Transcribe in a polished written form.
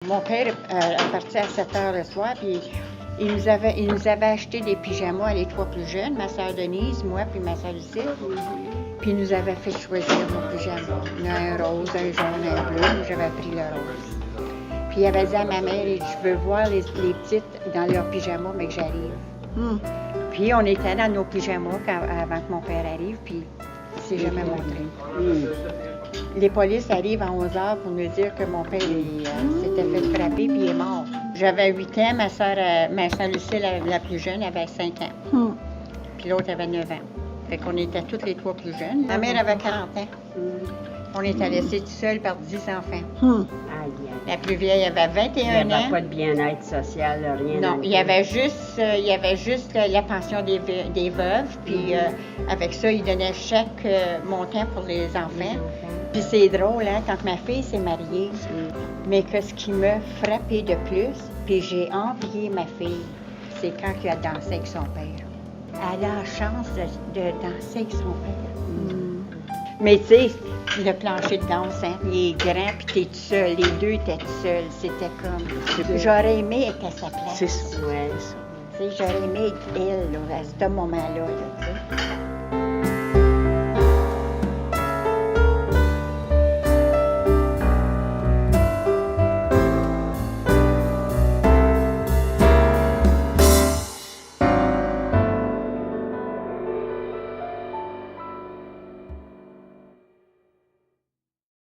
mon père partait à 7 heures le soir, puis il nous avait acheté des pyjamas, les trois plus jeunes, ma soeur Denise, moi, puis ma soeur Lucille. Puis il nous avait fait choisir nos pyjamas. Il y en a un rose, un jaune, un bleu. Moi, j'avais pris le rose. Puis il avait dit à ma mère, je veux voir les petites dans leurs pyjamas, mais que j'arrive. Puis on était dans nos pyjamas avant que mon père arrive, puis il s'est jamais montré. Les polices arrivent à 11 heures pour nous dire que mon père s'était fait frapper puis il est mort. J'avais 8 ans, ma soeur Lucille, la plus jeune, avait 5 ans. Puis l'autre avait 9 ans. Fait qu'on était toutes les trois plus jeunes. Ma mère avait 40 ans. On était laissés tout seuls par 10 enfants. La plus vieille avait 21 ans. Il n'y avait pas de bien-être social, rien. Non, il y avait juste la pension des veuves. Puis avec ça, ils donnaient chaque montant pour les enfants. Puis c'est drôle, hein, quand ma fille s'est mariée, mais que ce qui m'a frappé de plus, puis j'ai envié ma fille, c'est quand elle a dansé avec son père. Elle a la chance de danser avec son père. Mais tu sais, le plancher de danse, hein, il est grand, puis t'es tout seul. Les deux étaient tout seuls. C'était comme... J'aurais aimé être à sa place. C'est ça. Ouais, ça. Tu sais, j'aurais aimé être elle, là, à ce moment-là, tu sais.